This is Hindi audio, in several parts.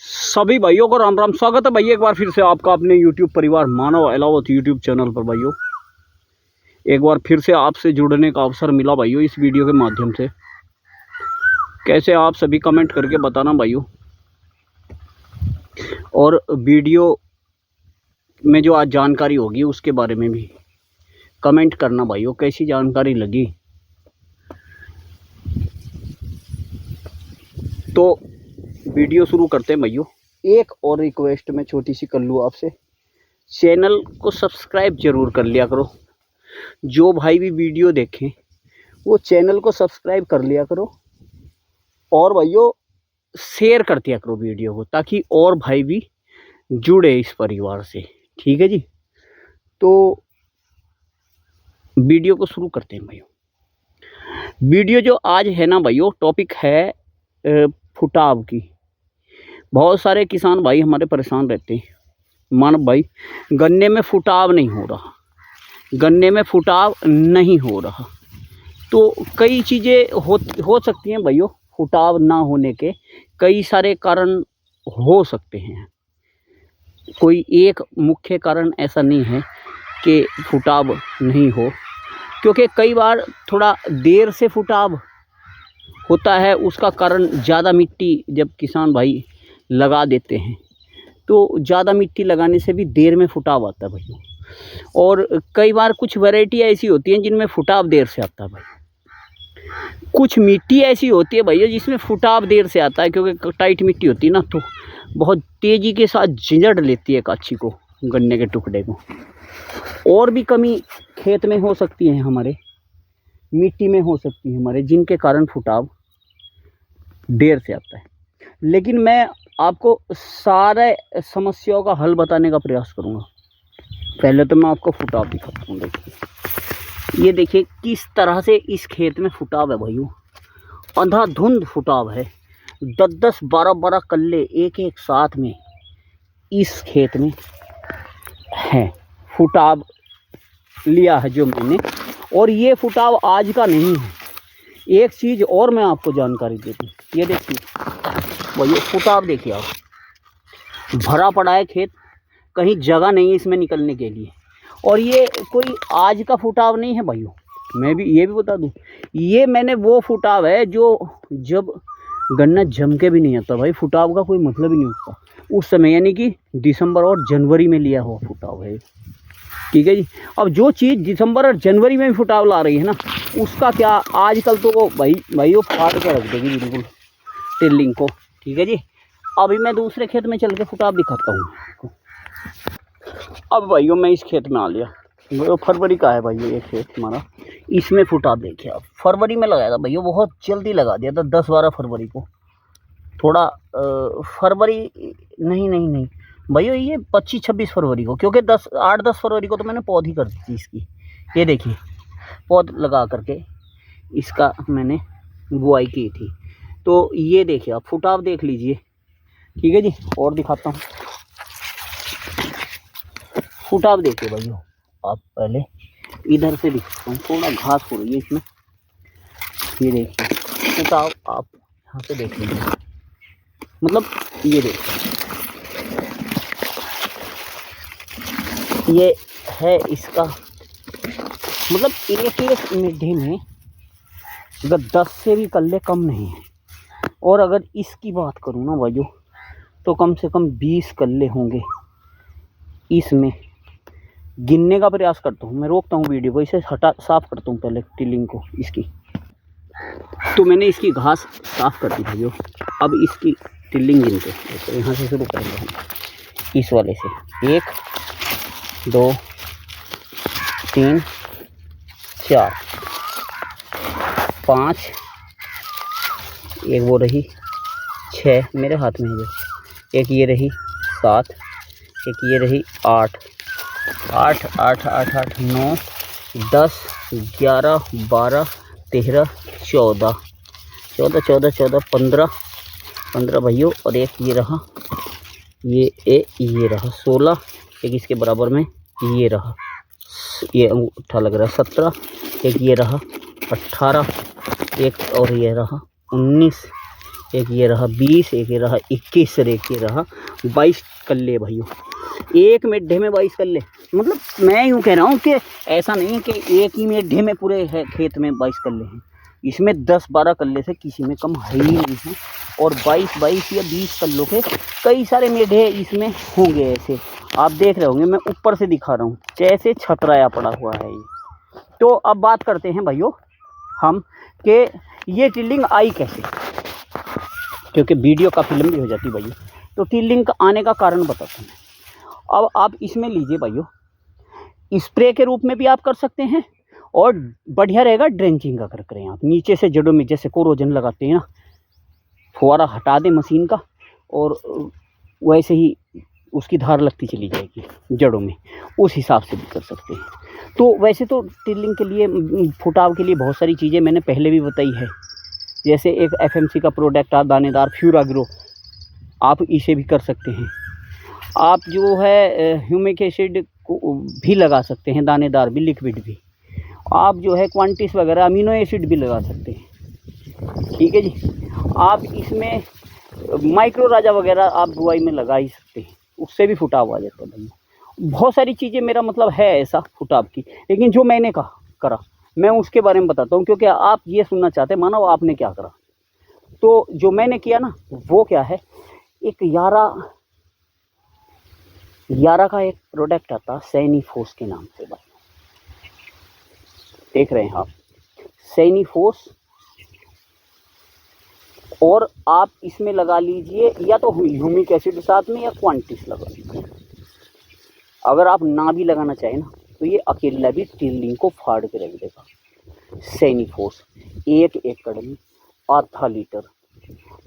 सभी भाइयों को राम राम। स्वागत है भाई एक बार फिर से आपका अपने YouTube परिवार मानव अहलावत YouTube चैनल पर। भाइयों एक बार फिर से आपसे जुड़ने का अवसर मिला भाइयों इस वीडियो के माध्यम से। कैसे आप सभी कमेंट करके बताना भाइयों, और वीडियो में जो आज जानकारी होगी उसके बारे में भी कमेंट करना भाइयों, कैसी जानकारी लगी। तो वीडियो शुरू करते हैं भाइयों। एक और रिक्वेस्ट मैं छोटी सी कर लूँ आपसे, चैनल को सब्सक्राइब जरूर कर लिया करो। जो भाई भी वीडियो देखें वो चैनल को सब्सक्राइब कर लिया करो, और भाइयों शेयर कर दिया करो वीडियो को, ताकि और भाई भी जुड़े इस परिवार से। ठीक है जी, तो वीडियो को शुरू करते हैं भाइयों। वीडियो जो आज है ना भाइयों, टॉपिक है फुटाव की। बहुत सारे किसान भाई हमारे परेशान रहते हैं, मानव भाई गन्ने में फुटाव नहीं हो रहा, गन्ने में फुटाव नहीं हो रहा। तो कई चीज़ें हो सकती हैं भाइयों, फुटाव ना होने के कई सारे कारण हो सकते हैं। कोई एक मुख्य कारण ऐसा नहीं है कि फुटाव नहीं हो, क्योंकि कई बार थोड़ा देर से फुटाव होता है। उसका कारण ज़्यादा मिट्टी जब किसान भाई लगा देते हैं तो ज़्यादा मिट्टी लगाने से भी देर में फुटाव आता है भाई। और कई बार कुछ वैरायटी ऐसी होती हैं जिनमें फुटाव देर से आता है भाई। कुछ मिट्टी ऐसी होती है भैया जिसमें फुटाव देर से आता है, क्योंकि टाइट मिट्टी होती है ना, तो बहुत तेज़ी के साथ झिंझड़ लेती है काछी को, गन्ने के टुकड़े को। और भी कमी खेत में हो सकती है, हमारे मिट्टी में हो सकती है हमारे, जिनके कारण फुटाव देर से आता है। लेकिन मैं आपको सारे समस्याओं का हल बताने का प्रयास करूंगा। पहले तो मैं आपको फुटाव दिखाता हूँ। देखिए, ये देखिए किस तरह से इस खेत में फुटाव है भाइयों। अंधाधुंध फुटाव है, 10-10, 12-12 कल्ले एक एक साथ में इस खेत में है। फुटाव लिया है जो मैंने, और ये फुटाव आज का नहीं है। एक चीज़ और मैं आपको जानकारी देती हूँ। ये देखिए भैया फुटाव देखिए आप, भरा पड़ा है खेत, कहीं जगह नहीं है इसमें निकलने के लिए। और ये कोई आज का फुटाव नहीं है भाइयों। मैं भी ये भी बता दूं, ये मैंने वो फुटाव है जो जब गन्ना जम के भी नहीं आता भाई, फुटाव का कोई मतलब ही नहीं होता उस समय, यानी कि दिसंबर और जनवरी में लिया हुआ फुटाव है। ठीक है जी। अब जो चीज़ दिसंबर और जनवरी में भी फुटाव ला रही है ना, उसका क्या आजकल तो वो भाई वो फाड़ के रख देगी बिल्कुल टिल्लिंग को। ठीक है जी। अभी मैं दूसरे खेत में चल के फुटाव दिखाता हूँ। अब भाइयों मैं इस खेत में आ लिया, वो फरवरी का है भाइयों ये खेत हमारा। इसमें फुटाव देखिए आप, फरवरी में लगाया था भाइयों, बहुत जल्दी लगा दिया था 10-12 फरवरी को। थोड़ा फरवरी नहीं भैया, ये 25-26 फरवरी को, क्योंकि 8-10 फरवरी को तो मैंने पौध ही कर दी थी इसकी। ये देखिए पौध लगा करके इसका मैंने बुआई की थी। तो ये देखिए आप फुटाव देख लीजिए। ठीक है जी, और दिखाता हूँ फुटाव देखिए भाइयों आप। पहले इधर से दिखाता हूँ, थोड़ा घास हो रही है इसमें। ये देखिए फुटाव आप यहाँ से देख लीजिए, मतलब ये देखिए ये है इसका, मतलब एक मिड्ढे में अगर 10 से भी कल्ले कम नहीं है। और अगर इसकी बात करूँ ना भाइयों, तो कम से कम 20 कल्ले होंगे। इसमें गिनने का प्रयास करता हूँ मैं, रोकता हूँ वीडियो को, इसे हटा साफ करता हूँ पहले टिल्लिंग को इसकी। तो मैंने इसकी घास साफ कर दी भाइयों। अब इसकी टिल्लिंग गिनते हैं, तो यहाँ से शुरू करेंगे हम, इस वाले से 1 2 3 4 5, एक वो रही 6 मेरे हाथ में है जो, एक ये रही 7, एक ये रही 8 8 8 8 8 9 10 11 12 13 14 14 14 14 15 भाइयों। और एक ये रहा, ये रहा 16, एक इसके बराबर में ये रहा, ये अंगूठा लग रहा है 17, एक ये रहा 18, एक और ये रहा 19, एक ये रहा 20, एक ये रहा 21 और एक ये रहा 22 कल्ले भाइयों। एक मेढे में 22 कल्ले, मतलब मैं यूँ कह रहा हूँ कि ऐसा नहीं है कि एक ही मेढे में पूरे है खेत में 22 कल्ले हैं। इसमें 10-12 कल्ले से किसी में कम है ही नहीं है। और 22 या 20 कल्लों के कई सारे मेढे इसमें होंगे। ऐसे आप देख रहे होंगे, मैं ऊपर से दिखा रहा हूँ कैसे छतराया पड़ा हुआ है ये। तो अब बात करते हैं भाइयों हम कि ये टिल्डिंग आई कैसे, क्योंकि वीडियो काफ़ी लंबी हो जाती है भाइयों। तो टिल्डिंग का आने का कारण बताते हैं। अब आप इसमें लीजिए भाइयों, स्प्रे के रूप में भी आप कर सकते हैं और बढ़िया रहेगा ड्रेंचिंग अगर करें आप नीचे से जड़ों में, जैसे कोरोजन लगाते हैं ना, फुहारा हटा दें मशीन का और वैसे ही उसकी धार लगती चली जाएगी जड़ों में, उस हिसाब से भी कर सकते हैं। तो वैसे तो टिल्लिंग के लिए, फुटाव के लिए बहुत सारी चीज़ें मैंने पहले भी बताई है। जैसे एक FMC का प्रोडक्ट आ दानेदार फ्यूराग्रो, आप इसे भी कर सकते हैं। आप जो है ह्यूमिक एसिड भी लगा सकते हैं, दानेदार भी, लिक्विड भी। आप जो है क्वांटिस वगैरह अमीनो एसिड भी लगा सकते हैं, ठीक है जी। आप इसमें माइक्रो राजा वगैरह आप बुआई में लगा ही सकते हैं, उससे भी फुटाव आ जाता है भाई। बहुत सारी चीज़ें मेरा मतलब है ऐसा फुटाव की, लेकिन जो मैंने करा मैं उसके बारे में बताता हूँ, क्योंकि आप ये सुनना चाहते हैं मानो आपने क्या करा। तो जो मैंने किया ना वो क्या है, एक यारा का एक प्रोडक्ट आता सैनिफोस के नाम से भाई, देख रहे हैं आप, सैनिफोस। और आप इसमें लगा लीजिए या तो ह्यूमिक एसिड साथ में या क्वांटिस लगा लीजिए। अगर आप ना भी लगाना चाहें ना तो ये अकेला भी टिल्लिंग को फाड़ के रख देगा। सैनिफोस 1 एकड़ में आधा लीटर।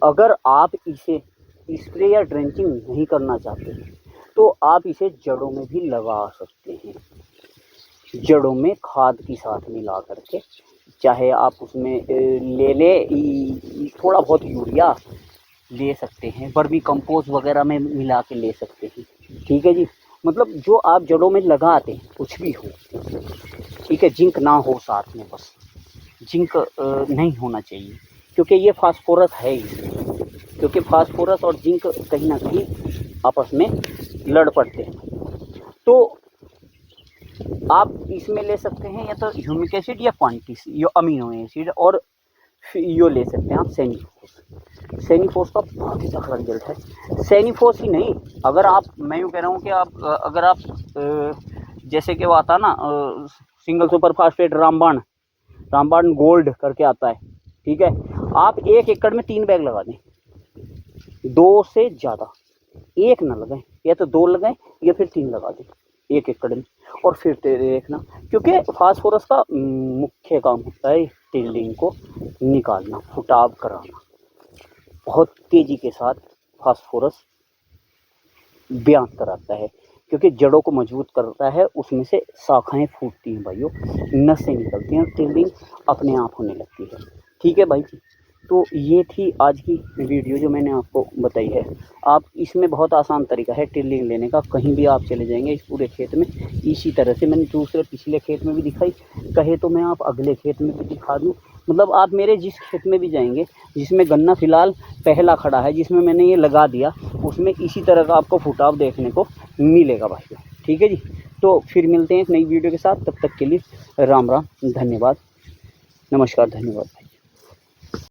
अगर आप इसे स्प्रे या ड्रेंचिंग नहीं करना चाहते तो आप इसे जड़ों में भी लगा सकते हैं, जड़ों में खाद के साथ मिला करके। चाहे आप उसमें थोड़ा बहुत यूरिया ले सकते हैं, वर्मी कंपोस्ट वगैरह में मिला के ले सकते हैं, ठीक है जी। मतलब जो आप जड़ों में लगाते हैं कुछ भी हो, ठीक है। जिंक ना हो साथ में, बस जिंक नहीं होना चाहिए, क्योंकि ये फास्फोरस है ही, क्योंकि फास्फोरस और जिंक कहीं ना कहीं आपस में लड़ पड़ते हैं। तो आप इसमें ले सकते हैं या तो ह्यूमिक एसिड या क्वांटिस, यो अमीनो एसिड, और यो ले सकते हैं आप सैनिफोस। सैनिफोस का बहुत ही तगड़ा रिजल्ट है। सैनिफोस ही नहीं, अगर आप, मैं यूँ कह रहा हूँ कि आप अगर आप जैसे कि वो आता ना सिंगल सुपर फास्फेट रामबाण गोल्ड करके आता है, ठीक है। आप 1 एकड़ में 3 बैग लगा दें, 2 से ज़्यादा, 1 ना लगाएं, या तो 2 लगाएं या फिर 3 लगा दें 1 एकड़ में। और फिर देखना, क्योंकि फास्फोरस का मुख्य काम होता है टिल्लिंग को निकालना, फुटाव कराना। बहुत तेज़ी के साथ फास्फोरस ब्यान कराता है, क्योंकि जड़ों को मजबूत करता है, उसमें से शाखाएं फूटती हैं भाइयों, नसें निकलती हैं, टिल्लिंग अपने आप होने लगती है, ठीक है भाई जी। तो ये थी आज की वीडियो जो मैंने आपको बताई है। आप इसमें बहुत आसान तरीका है टिल्लिंग लेने का, कहीं भी आप चले जाएंगे इस पूरे खेत में। इसी तरह से मैंने दूसरे पिछले खेत में भी दिखाई, कहे तो मैं आप अगले खेत में भी दिखा दूँ। मतलब आप मेरे जिस खेत में भी जाएंगे, जिसमें गन्ना फ़िलहाल पहला खड़ा है, जिसमें मैंने ये लगा दिया, उसमें इसी तरह का आपको फुटाव देखने को मिलेगा भाई, ठीक है जी। तो फिर मिलते हैं एक नई वीडियो के साथ, तब तक के लिए राम राम, धन्यवाद, नमस्कार, धन्यवाद।